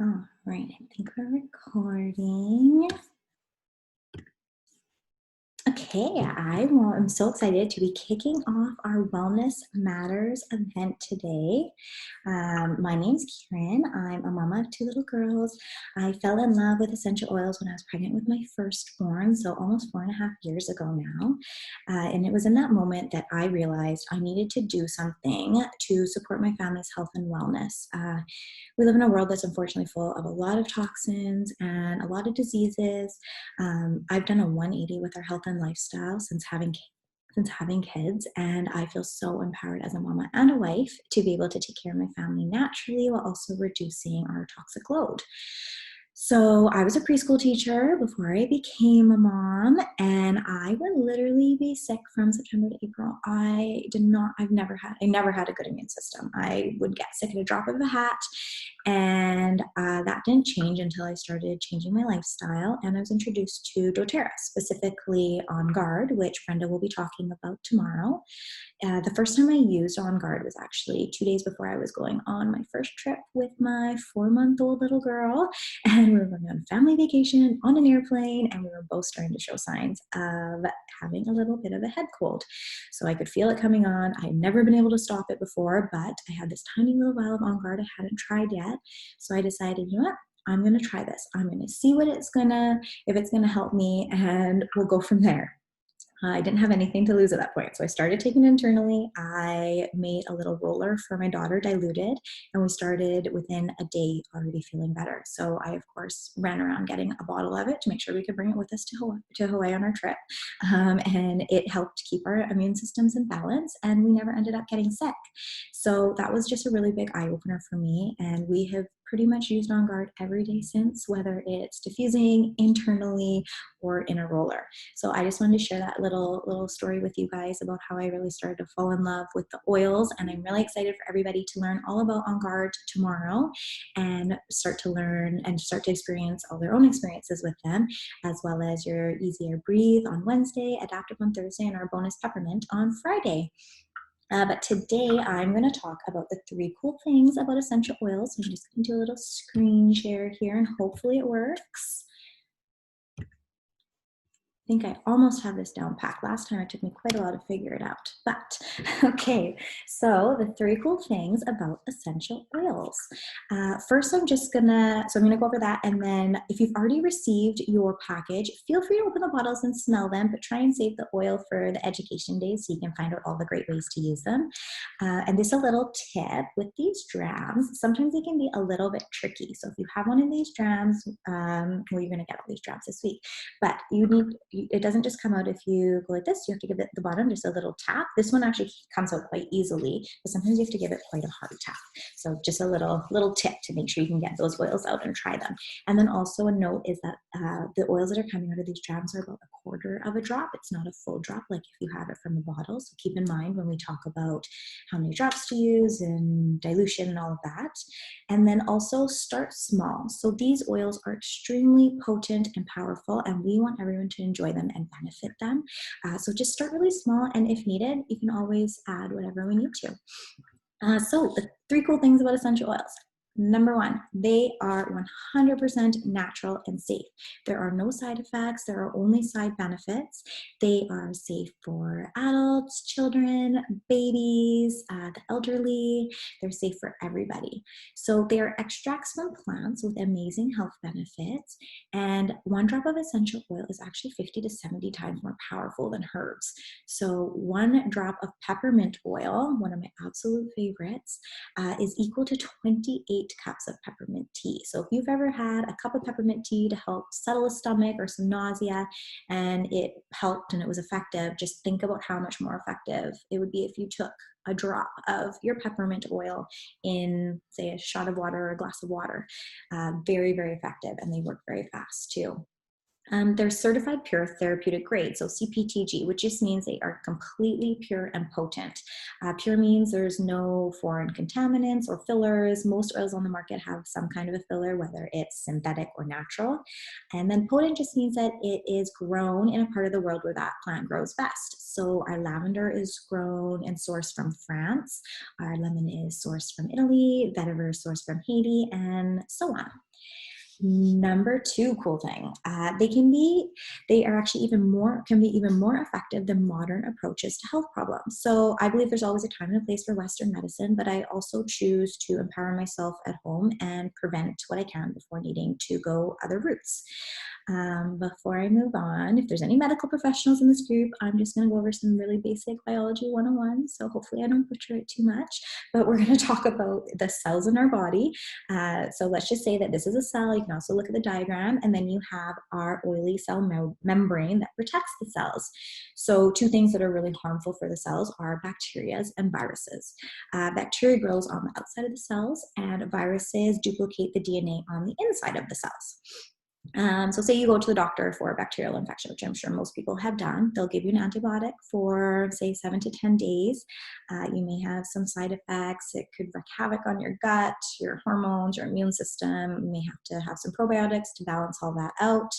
All right, I think we're recording. Okay, I'm so excited to be kicking off our Wellness Matters event today. My name's Kieran. I'm a mama of two little girls. I fell in love with essential oils when I was pregnant with my firstborn, so almost 4.5 years ago now. And it was in that moment that I realized I needed to do something to support my family's health and wellness. We live in a world that's unfortunately full of a lot of toxins and a lot of diseases. I've done a 180 with our health and lifestyle since having kids, and I feel so empowered as a mama and a wife to be able to take care of my family naturally while also reducing our toxic load. So I was a preschool teacher before I became a mom, and I would literally be sick from September to April. I never had a good immune system. I would get sick at a drop of a hat, and that didn't change until I started changing my lifestyle, and I was introduced to dōTERRA, specifically On Guard, which Brenda will be talking about tomorrow. The first time I used On Guard was actually 2 days before I was going on my first trip with my 4-month-old little girl. And we were going on a family vacation on an airplane, and we were both starting to show signs of having a little bit of a head cold. So I could feel it coming on. I had never been able to stop it before, but I had this tiny little vial of On Guard I hadn't tried yet. So I decided, you know what? I'm going to try this. I'm going to see if it's going to help me, and we'll go from there. I didn't have anything to lose at that point. So I started taking it internally. I made a little roller for my daughter, diluted, and we started within a day already feeling better. So I, of course, ran around getting a bottle of it to make sure we could bring it with us to Hawaii on our trip. And it helped keep our immune systems in balance, and we never ended up getting sick. So that was just a really big eye opener for me. And we have pretty much used On Guard every day since, whether it's diffusing internally or in a roller. So I just wanted to share that little story with you guys about how I really started to fall in love with the oils. And I'm really excited for everybody to learn all about On Guard tomorrow and start to experience all their own experiences with them, as well as your Easier Breathe on Wednesday, Adaptive on Thursday, and our bonus peppermint on Friday. But today I'm going to talk about the 3 cool things about essential oils. I'm just going to do a little screen share here, and hopefully it works. I think I almost have this down packed. Last time it took me quite a while to figure it out. But okay, so the 3 cool things about essential oils. First, I'm gonna go over that, and then if you've already received your package, feel free to open the bottles and smell them, but try and save the oil for the education days so you can find out all the great ways to use them. And just a little tip with these drams, sometimes they can be a little bit tricky. So if you have one of these drams, well, you're gonna get all these drams this week, but it doesn't just come out if you go like this. You have to give it the bottom just a little tap. This one actually comes out quite easily, but sometimes you have to give it quite a hard tap. So just a little tip to make sure you can get those oils out and try them. And then also a note is that the oils that are coming out of these drams are about a quarter of a drop. It's not a full drop like if you have it from the bottle. So keep in mind when we talk about how many drops to use and dilution and all of that. And then also start small. So these oils are extremely potent and powerful, and we want everyone to enjoy them and benefit them. So just start really small, and if needed, you can always add whatever we need to. So the 3 cool things about essential oils. Number 1, they are 100% natural and safe. There are no side effects. There are only side benefits. They are safe for adults, children, babies, the elderly. They're safe for everybody. So they are extracts from plants with amazing health benefits. And 1 drop of essential oil is actually 50 to 70 times more powerful than herbs. So 1 drop of peppermint oil, one of my absolute favorites, is equal to 28 cups of peppermint tea. So if you've ever had a cup of peppermint tea to help settle a stomach or some nausea and it helped and it was effective, just think about how much more effective it would be if you took a drop of your peppermint oil in, say, a shot of water or a glass of water. Very, very effective, and they work very fast too. They're certified pure therapeutic grade, so CPTG, which just means they are completely pure and potent. Pure means there's no foreign contaminants or fillers. Most oils on the market have some kind of a filler, whether it's synthetic or natural. And then potent just means that it is grown in a part of the world where that plant grows best. So our lavender is grown and sourced from France. Our lemon is sourced from Italy. Vetiver is sourced from Haiti, and so on. Number two cool thing, they are actually can be even more effective than modern approaches to health problems. So I believe there's always a time and a place for Western medicine, but I also choose to empower myself at home and prevent what I can before needing to go other routes. Before I move on, if there's any medical professionals in this group, I'm just going to go over some really basic biology 101. So hopefully I don't butcher it too much, but we're going to talk about the cells in our body. So let's just say that this is a cell. You can also look at the diagram, and then you have our oily cell membrane that protects the cells. So two things that are really harmful for the cells are bacteria and viruses. Bacteria grows on the outside of the cells, and viruses duplicate the DNA on the inside of the cells. So say you go to the doctor for a bacterial infection, which I'm sure most people have done. They'll give you an antibiotic for, say, 7 to 10 days. You may have some side effects. It could wreak havoc on your gut, your hormones, your immune system. You may have to have some probiotics to balance all that out.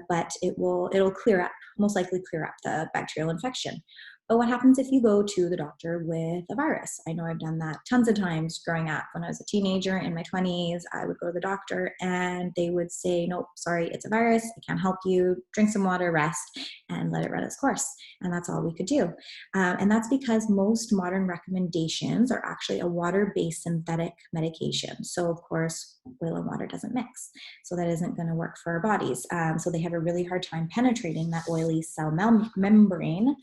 But it'll clear up, most likely clear up the bacterial infection. But what happens if you go to the doctor with a virus? I know I've done that tons of times growing up. When I was a teenager in my 20s, I would go to the doctor and they would say, nope, sorry, it's a virus. I can't help you. Drink some water, rest, and let it run its course. And that's all we could do. And that's because most modern recommendations are actually a water-based synthetic medication. So of course, oil and water doesn't mix. So that isn't going to work for our bodies. So they have a really hard time penetrating that oily cell membrane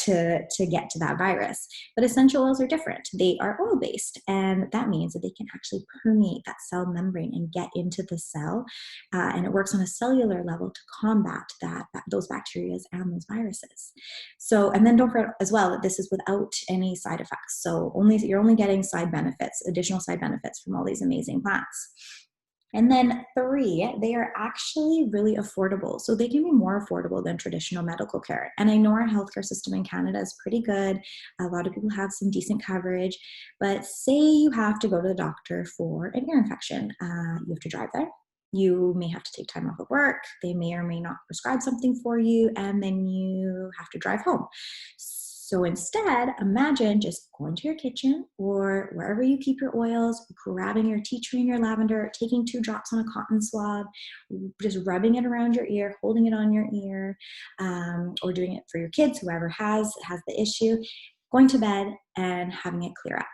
to get to that virus. But essential oils are different. They are oil-based, and that means that they can actually permeate that cell membrane and get into the cell, and it works on a cellular level to combat those bacteria and those viruses. So, and then don't forget as well that this is without any side effects. So you're only getting additional side benefits from all these amazing plants. And then 3, they are actually really affordable. So they can be more affordable than traditional medical care. And I know our healthcare system in Canada is pretty good. A lot of people have some decent coverage, but say you have to go to the doctor for an ear infection. You have to drive there. You may have to take time off of work. They may or may not prescribe something for you, and then you have to drive home. So instead, imagine just going to your kitchen or wherever you keep your oils, grabbing your tea tree and your lavender, taking 2 drops on a cotton swab, just rubbing it around your ear, holding it on your ear, or doing it for your kids, whoever has the issue, going to bed and having it clear up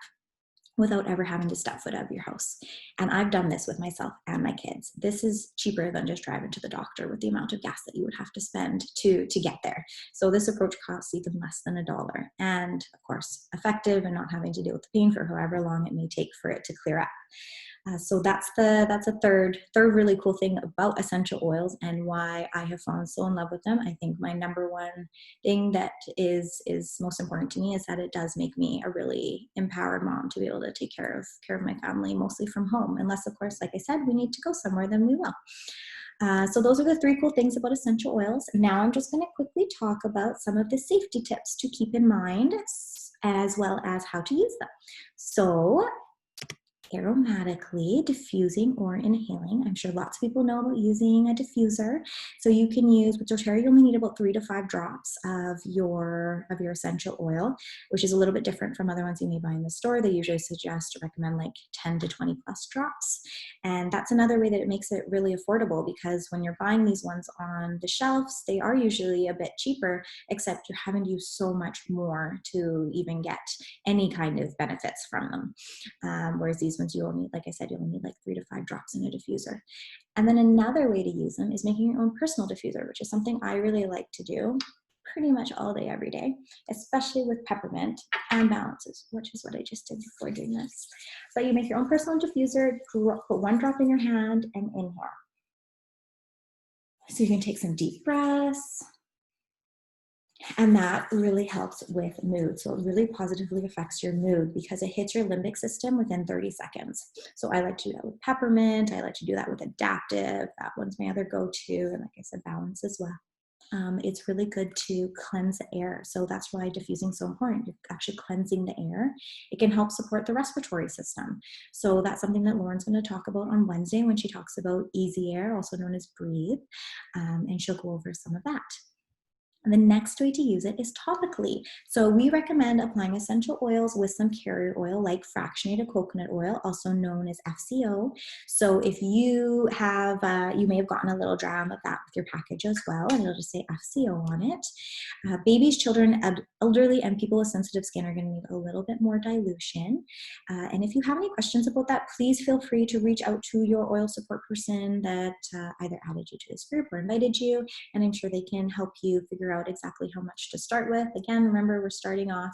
without ever having to step foot out of your house. And I've done this with myself and my kids. This is cheaper than just driving to the doctor with the amount of gas that you would have to spend to get there. So this approach costs even less than $1. And of course, effective and not having to deal with the pain for however long it may take for it to clear up. So that's a third really cool thing about essential oils and why I have fallen so in love with them. I think my number one thing that is most important to me is that it does make me a really empowered mom to be able to take care of my family, mostly from home. Unless, of course, like I said, we need to go somewhere, then we will. So those are the 3 cool things about essential oils. Now I'm just going to quickly talk about some of the safety tips to keep in mind, as well as how to use them. So aromatically diffusing or inhaling. I'm sure lots of people know about using a diffuser. So you can use, with doTERRA, you only need about 3 to 5 drops of your essential oil, which is a little bit different from other ones you may buy in the store. They usually suggest or recommend like 10 to 20 plus drops. And that's another way that it makes it really affordable, because when you're buying these ones on the shelves, they are usually a bit cheaper, except you're having to use so much more to even get any kind of benefits from them. Whereas these ones, you only need, like I said, you only need like 3 to 5 drops in a diffuser. And then another way to use them is making your own personal diffuser, which is something I really like to do pretty much all day, every day, especially with peppermint and balances, which is what I just did before doing this. But you make your own personal diffuser, put 1 drop in your hand and inhale. So you can take some deep breaths. And that really helps with mood. So it really positively affects your mood because it hits your limbic system within 30 seconds. So I like to do that with peppermint. I like to do that with adaptive. That one's my other go-to. And like I said, balance as well. It's really good to cleanse the air. So that's why diffusing is so important. You're actually cleansing the air. It can help support the respiratory system. So that's something that Lauren's going to talk about on Wednesday when she talks about easy air, also known as breathe. And she'll go over some of that. The next way to use it is topically. So we recommend applying essential oils with some carrier oil like fractionated coconut oil, also known as FCO. So if you have, you may have gotten a little dram of that with your package as well, and it'll just say FCO on it. Babies, children, elderly, and people with sensitive skin are going to need a little bit more dilution. And if you have any questions about that, please feel free to reach out to your oil support person that either added you to this group or invited you, and I'm sure they can help you figure out exactly how much to start with. Again, remember, we're starting off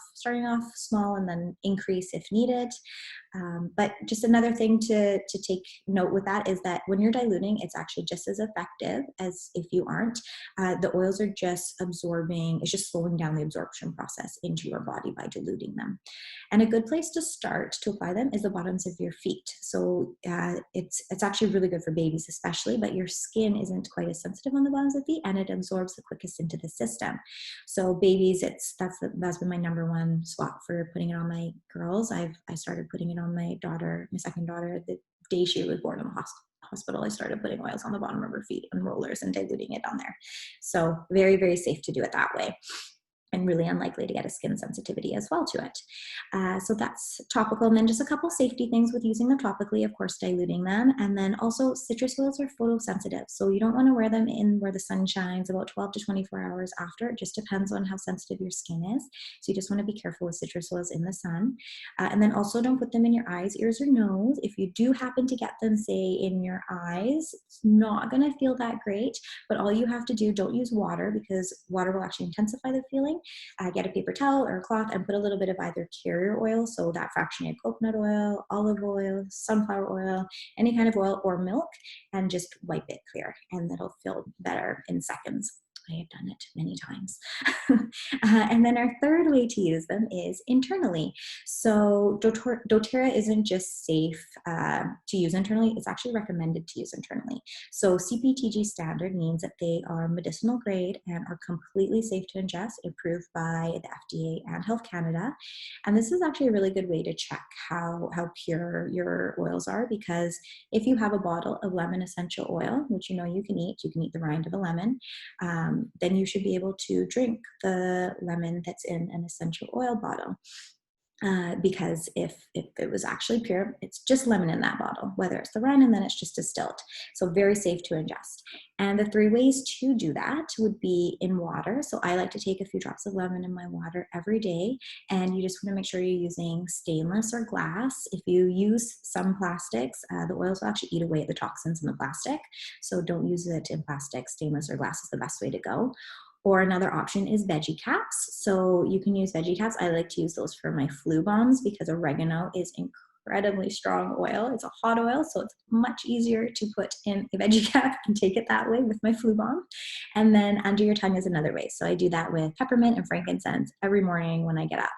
small and then increase if needed. But just another thing to take note with that is that when you're diluting, it's actually just as effective as if you aren't. The oils are just absorbing, it's just slowing down the absorption process into your body by diluting them. And a good place to start to apply them is the bottoms of your feet. So it's actually really good for babies especially, but your skin isn't quite as sensitive on the bottoms of the feet and it absorbs the quickest into the system. So babies, that's been my number one spot for putting it on my girls. I started putting it on my daughter, my second daughter, the day she was born in the hospital. I started putting oils on the bottom of her feet and rollers and diluting it on there. So very, very safe to do it that way, and really unlikely to get a skin sensitivity as well to it. So that's topical. And then just a couple safety things with using them topically, of course, diluting them. And then also citrus oils are photosensitive. So you don't want to wear them in where the sun shines about 12 to 24 hours after. It just depends on how sensitive your skin is. So you just want to be careful with citrus oils in the sun. And then also don't put them in your eyes, ears, or nose. If you do happen to get them, say, in your eyes, it's not going to feel that great. But all you have to do, don't use water because water will actually intensify the feeling. Get a paper towel or a cloth and put a little bit of either carrier oil, so that fractionated coconut oil, olive oil, sunflower oil, any kind of oil, or milk, and just wipe it clear, and that'll feel better in seconds. I have done it many times. And then our third way to use them is internally. So doTERRA isn't just safe to use internally, it's actually recommended to use internally. So CPTG standard means that they are medicinal grade and are completely safe to ingest, approved by the FDA and Health Canada. And this is actually a really good way to check how pure your oils are, because if you have a bottle of lemon essential oil, which you can eat the rind of a lemon, then you should be able to drink the lemon that's in an essential oil bottle. Because if it was actually pure, it's just lemon in that bottle, whether it's the rind and then it's just distilled. So very safe to ingest. And the 3 ways to do that would be in water. So I like to take a few drops of lemon in my water every day. And you just want to make sure you're using stainless or glass. If you use some plastics, the oils will actually eat away at the toxins in the plastic. So don't use it in plastic. Stainless or glass is the best way to go. Or another option is veggie caps. So you can use veggie caps. I like to use those for my flu bombs because oregano is incredibly strong oil. It's a hot oil, so it's much easier to put in a veggie cap and take it that way with my flu bomb. And then under your tongue is another way. So I do that with peppermint and frankincense every morning when I get up,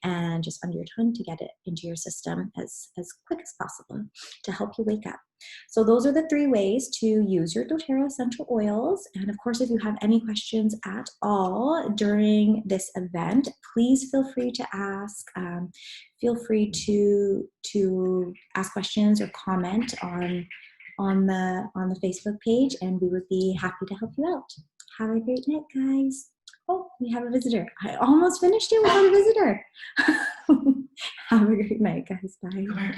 and just under your tongue to get it into your system as quick as possible to help you wake up. So those are the 3 ways to use your doTERRA essential oils. And of course, if you have any questions at all during this event, please feel free to ask. Feel free to ask questions or comment on the Facebook page, and we would be happy to help you out. Have a great night, guys. Oh, we have a visitor. I almost finished it without a visitor. Have a great night, guys. Bye.